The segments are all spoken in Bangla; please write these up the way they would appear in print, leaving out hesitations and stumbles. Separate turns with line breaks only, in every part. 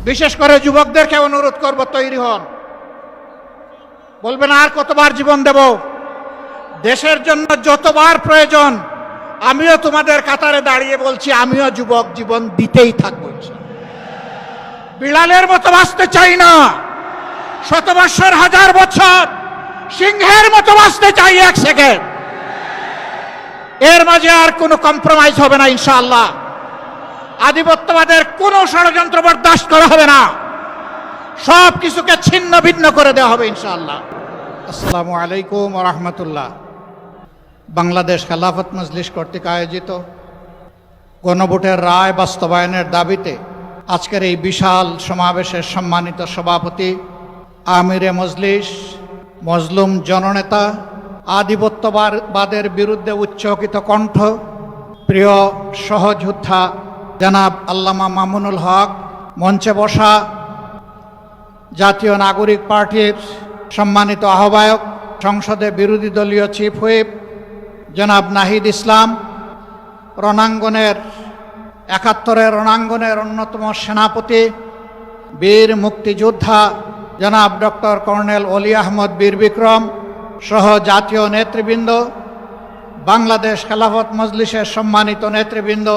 বিশেষ করে যুবকদেরকে অনুরোধ করব, তৈরি হন। বলবেন আর কতবার জীবন দেব? দেশের জন্য যতবার প্রয়োজন আমিও তোমাদের কাতারে দাঁড়িয়ে বলছি, আমিও যুবক, জীবন দিতেই থাকবো। বিড়ালের মতো বাঁচতে চাই না, শত বৎসর, হাজার বছর, সিংহের মতো বাঁচতে চাই 1 সেকেন্ড। এর মাঝে আর কোনো কম্প্রোমাইজ হবে না ইনশাআল্লাহ। আধিপত্যবাদের কোনো ষড়যন্ত্র বরদাস্ত করা হবে না, সব কিছুকে ছিন্ন ভিন্ন করে দেওয়া হবে ইনশাআল্লাহ। আসসালামু আলাইকুম ওয়া রাহমাতুল্লাহ। বাংলাদেশ খেলাফত মজলিস কর্তৃক আয়োজিত গণভোটের রায় বাস্তবায়নের দাবিতে আজকের এই বিশাল সমাবেশের সম্মানিত সভাপতি, আমিরে মজলিস, মজলুম জননেতা, আধিপত্যবাদের বিরুদ্ধে উচ্চকিত কণ্ঠ, প্রিয় সহযোদ্ধা জনাব আল্লামা মামুনুল হক, মঞ্চে বসা জাতীয় নাগরিক পার্টির সম্মানিত আহ্বায়ক, সংসদে বিরোধী দলীয় চিফ হুইপ জনাব নাহিদ ইসলাম, রণাঙ্গনের ৭১ রণাঙ্গনের অন্যতম সেনাপতি, বীর মুক্তিযোদ্ধা জনাব ডক্টর কর্নেল অলি আহমদ বীর বিক্রম সহ জাতীয় নেতৃবৃন্দ, বাংলাদেশ খেলাফত মজলিসের সম্মানিত নেতৃবৃন্দ,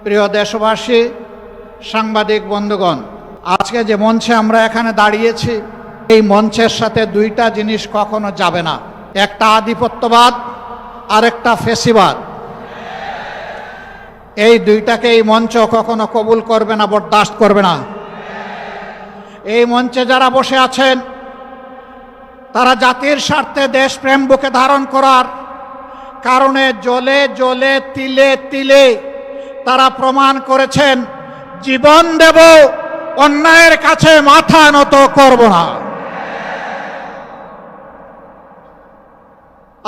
প্রিয় দেশবাসী, সাংবাদিক বন্ধুগণ, আজকে যে মঞ্চে আমরা এখানে দাঁড়িয়েছি, এই মঞ্চের সাথে দুইটা জিনিস কখনো যাবে না। একটা আধিপত্যবাদ, আরেকটা ফেসিবাদ। এই দুইটাকে এই মঞ্চ কখনো কবুল করবে না, বরদাস্ত করবে না। এই মঞ্চে যারা বসে আছেন তারা জাতির স্বার্থে দেশপ্রেম বুকে ধারণ করার কারণে জ্বলে জ্বলে, তিলে তিলে তারা প্রমাণ করেছেন, জীবন দেব, অন্যায়ের কাছে মাথা নত করব না।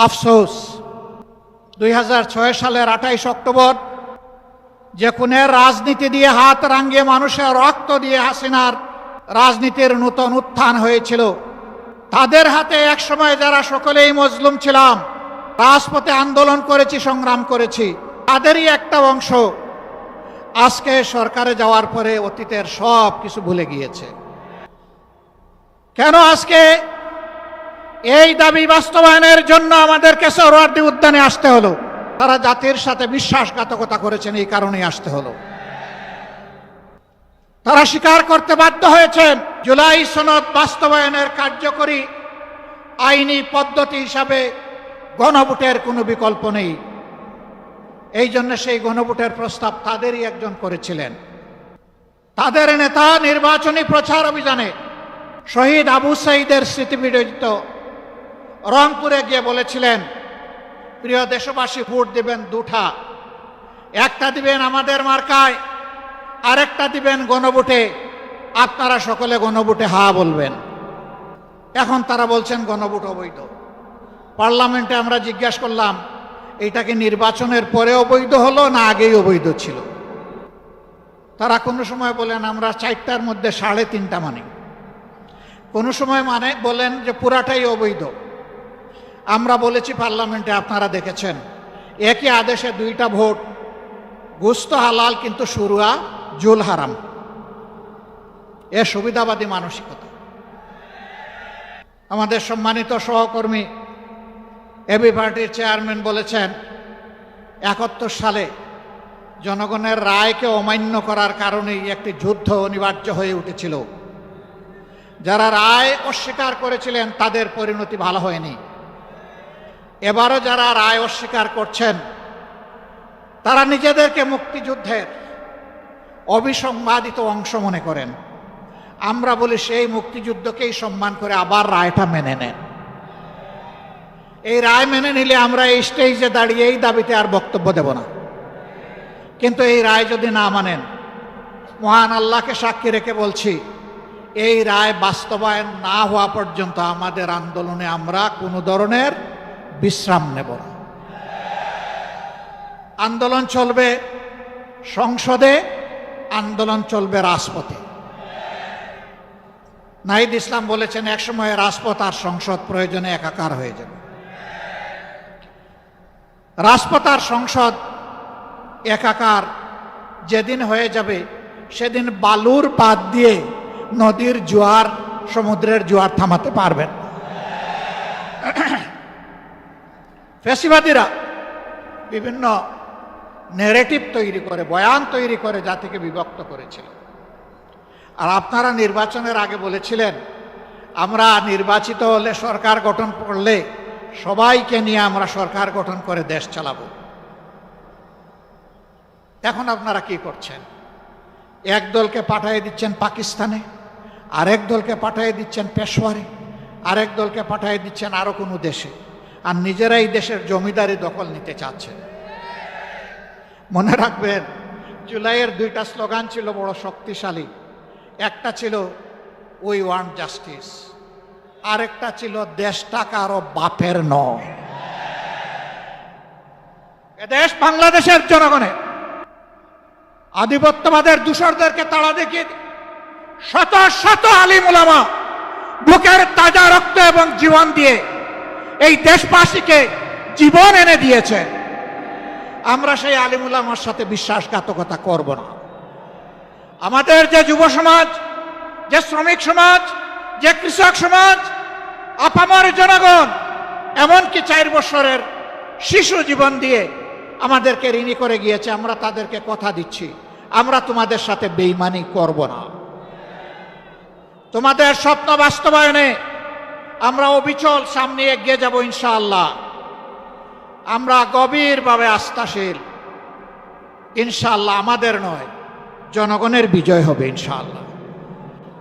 আফসোস, 2006 সালের 28 অক্টোবর যে খুনের রাজনীতি দিয়ে হাত রাঙিয়ে মানুষের রক্ত দিয়ে হাসিনার রাজনীতির নূতন উত্থান হয়েছিল, তাদের হাতে একসময় যারা সকলেই মজলুম ছিলাম, রাজপথে আন্দোলন করেছি, সংগ্রাম করেছি, তাদেরই একটা অংশ আজকে সরকারে যাওয়ার পরে অতীতের সব কিছু ভুলে গিয়েছে। কেন আজকে এই দাবি বাস্তবায়নের জন্য আমাদেরকে সোহরাওয়ার্দী উদ্যানে আসতে হলো? তারা জাতির সাথে বিশ্বাসঘাতকতা করেছেন, এই কারণেই আসতে হলো। তারা স্বীকার করতে বাধ্য হয়েছেন জুলাই সনদ বাস্তবায়নের কার্যকরী আইনি পদ্ধতি হিসাবে গণভোটের কোনো বিকল্প নেই। এই জন্য সেই গণভোটের প্রস্তাব তাদেরই একজন করেছিলেন। তাদের নেতা নির্বাচনী প্রচার অভিযানে শহীদ আবু সাঈদের স্মৃতিবিজড়িত রংপুরে গিয়ে বলেছিলেন, প্রিয় দেশবাসী, ভোট দিবেন দুটা, একটা দিবেন আমাদের মার্কায়, আরেকটা দিবেন গণভোটে। আপনারা সকলে গণভোটে হা বলবেন। এখন তারা বলছেন গণভোট অবৈধ। পার্লামেন্টে আমরা জিজ্ঞাসা করলাম, এটা কি নির্বাচনের পরে অবৈধ হলো না আগেই অবৈধ ছিল? তারা কোনো সময় বলেন আমরা 4টার মধ্যে 3.5টা মানি, কোনো সময় বলেন যে পুরাটাই অবৈধ। আমরা বলেছি পার্লামেন্টে, আপনারা দেখেছেন, একই আদেশে 2টা ভোট, গুস্ত হালাল কিন্তু শুরুয়া জুল হারাম। এ সুবিধাবাদী মানসিকতা। আমাদের সম্মানিত সহকর্মী এবি পার্টির চেয়ারম্যান বলেছেন, 71 সালে জনগণের রায়কে অমান্য করার কারণেই একটি যুদ্ধ অনিবার্য হয়ে উঠেছিল। যারা রায় অস্বীকার করেছিলেন তাদের পরিণতি ভালো হয়নি। এবারও যারা রায় অস্বীকার করছেন তারা নিজেদেরকে মুক্তিযুদ্ধের অবিসংবাদিত অংশ মনে করেন। আমরা বলি সেই মুক্তিযুদ্ধকেই সম্মান করে আবার রায়টা মেনে নেন। এই রায় মেনে নিলে আমরা এই স্টেজে দাঁড়িয়ে এই দাবিতে আর বক্তব্য দেব না। কিন্তু এই রায় যদি না মানেন, মহান আল্লাহকে সাক্ষী রেখে বলছি, এই রায় বাস্তবায়ন না হওয়া পর্যন্ত আমাদের আন্দোলনে আমরা কোনো ধরনের বিশ্রাম নেব না। আন্দোলন চলবে সংসদে, আন্দোলন চলবে রাজপথে। নাহিদ ইসলাম বলেছেন, একসময় রাজপথ আর সংসদ প্রয়োজনে একাকার হয়ে যাবে। রাজপথ আর সংসদ একাকার যেদিন হয়ে যাবে, সেদিন বালুর বাদ দিয়ে নদীর জোয়ার, সমুদ্রের জোয়ার থামাতে পারবেন। ফ্যাসিবাদীরা বিভিন্ন ন্যারেটিভ তৈরি করে, বয়ান তৈরি করে জাতিকে বিভক্ত করেছিল। আর আপনারা নির্বাচনের আগে বলেছিলেন আমরা নির্বাচিত হলে, সরকার গঠন করলে সবাইকে নিয়ে আমরা সরকার গঠন করে দেশ চালাবো। এখন আপনারা কি করছেন? এক দলকে পাঠিয়ে দিচ্ছেন পাকিস্তানে, আরেক দলকে পাঠিয়ে দিচ্ছেন পেশোয়ারে, আরেক দলকে পাঠিয়ে দিচ্ছেন আরো কোনো দেশে, আর নিজেরাই দেশের জমিদারি দখল নিতে চাচ্ছেন। মনে রাখবেন, জুলাইয়ের দুইটা স্লোগান ছিল বড় শক্তিশালী। একটা ছিল উই ওয়ান্ট জাস্টিস, আরেকটা ছিল দেশটা কারো বাপের নয়, এ দেশ বাংলাদেশের জনগণের। আধিপত্যবাদের দূষরদেরকে তাড়া দেখিয়ে শত শত আলিম উলামা বুকের তাজা রক্ত এবং জীবন দিয়ে এই দেশবাসীকে জীবন এনে দিয়েছে। আমরা সেই আলিম উলামার সাথে বিশ্বাসঘাতকতা করব না। আমাদের যে যুব সমাজ, যে শ্রমিক সমাজ, যে কৃষক সমাজ, আপামর জনগণ, এমনকি 4 বছরের শিশু জীবন দিয়ে আমাদেরকে ঋণী করে গিয়েছে, আমরা তাদেরকে কথা দিচ্ছি আমরা তোমাদের সাথে বেঈমানি করব না। তোমাদের স্বপ্ন বাস্তবায়নে আমরা অবিচল সামনে এগিয়ে যাব ইনশাআল্লাহ। আমরা গভীরভাবে আস্থাশীল, ইনশাআল্লাহ আমাদের নয় জনগণের বিজয় হবে ইনশাআল্লাহ।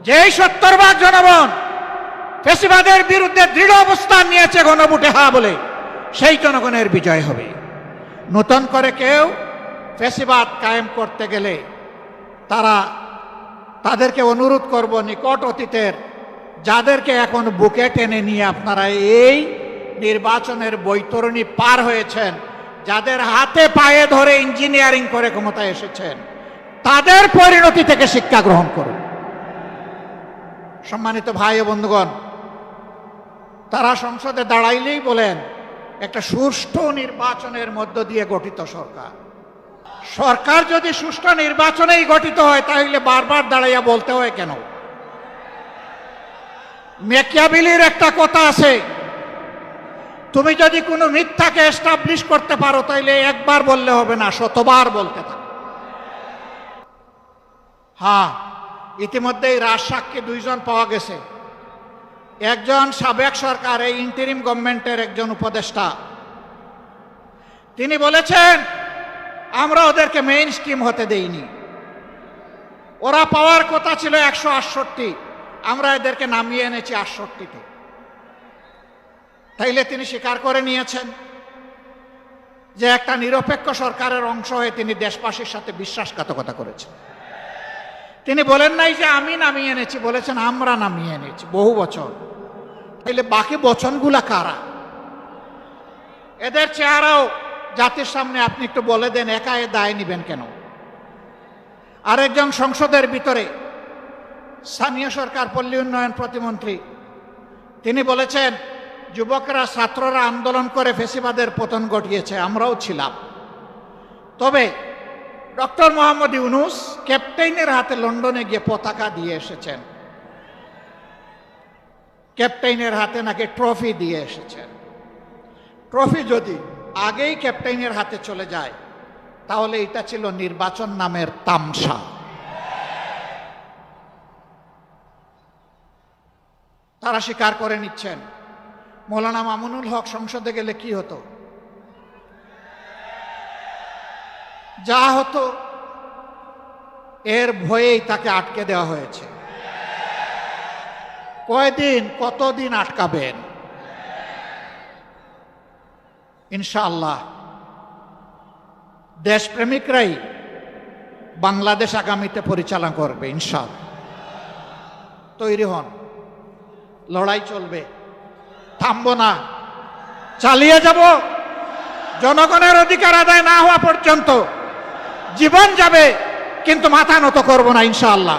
যেই 70% জনগণ ফ্যাসিবাদের বিরুদ্ধে দৃঢ় অবস্থান নিয়েছে গণভোটে হ্যাঁ বলে, সেই জনগণের বিজয় হবে। নতুন করে কেউ ফ্যাসিবাদ কায়েম করতে গেলে তাদেরকে অনুরোধ করব, নিকট অতীতের যাদেরকে এখন বুকে টেনে নিয়ে আপনারা এই নির্বাচনের বৈতরণী পার হয়েছেন, যাদের হাতে পায়ে ধরে ইঞ্জিনিয়ারিং করে ক্ষমতায় এসেছেন, তাদের পরিণতি থেকে শিক্ষা গ্রহণ করুন। সম্মানিত ভাই ও বন্ধুগণ, তারা সংসদে দাঁড়াইলেই বলেন একটা সুষ্ঠু নির্বাচনের মধ্য দিয়ে গঠিত সরকার। সরকার যদি সুষ্ঠু নির্বাচনেই গঠিত হয় তাহলে বারবার দাঁড়াইয়া বলতে হয় কেন? ম্যাকিয়াভেলির একটা কথা আছে, তুমি যদি কোনো মিথ্যাকে এস্টাবলিশ করতে পারো তাহলে একবার বললে হবে না, 100বার বলতে থাকো। হ্যাঁ, ইতিমধ্যেই রাজসাক্ষী 2 জন পাওয়া গেছে। একজন সাবেক সরকার, এই ইন্টারিম গভর্নমেন্টের একজন উপদেষ্টা, তিনি বলেছেন আমরা ওদেরকে মেইন স্ট্রিম হতে দেইনি, ওরা পাওয়ার কথা ছিল 168, আমরা এদেরকে নামিয়ে এনেছি 68-তে। তাইলে তিনি স্বীকার করে নিয়েছেন যে একটা নিরপেক্ষ সরকারের অংশ হয়ে তিনি দেশবাসীর সাথে বিশ্বাসঘাতকতা করেছেন। তিনি বলেন নাই যে আমি নামিয়ে এনেছি, বলেছেন আমরা নামিয়ে এনেছি বহু বছর। তাইলে বাকি বচনগুলা কারা? এদের চেহারাও জাতির সামনে আপনি একটু বলে দেন, একা এ দায় নিবেন কেন? আরেকজন সংসদের ভিতরে স্থানীয় সরকার পল্লী উন্নয়ন প্রতিমন্ত্রী, তিনি বলেছেন যুবকরা, ছাত্ররা আন্দোলন করে ফ্যাসিবাদের পতন ঘটিয়েছে, আমরাও ছিলাম। তবে ডক্টর মোহাম্মদ ইউনূস ক্যাপ্টেইনের হাতে লন্ডনে গিয়ে পতাকা দিয়ে এসেছেন, ক্যাপ্টেইনের হাতে নাকি ট্রফি দিয়ে এসেছেন। ট্রফি যদি আগেই ক্যাপ্টেইনের হাতে চলে যায় তাহলে এটা ছিল নির্বাচন নামের তামসা। তারা স্বীকার করে নিচ্ছেন মৌলানা মামুনুল হক সংসদে গেলে কি হতো? যা হতো এর ভয়েই তাকে আটকে দেওয়া হয়েছে। কয়দিন, কতদিন আটকাবেন? ইনশাআল্লাহ দেশপ্রেমিকরাই বাংলাদেশ আগামীতে পরিচালনা করবে ইনশাআল্লাহ। তৈরি হন, লড়াই চলবে, থামবো না, চালিয়ে যাব। জনগণের অধিকার আদায় না হওয়া পর্যন্ত জীবন যাবে, কিন্তু মাথা নত করব না ইনশাআল্লাহ।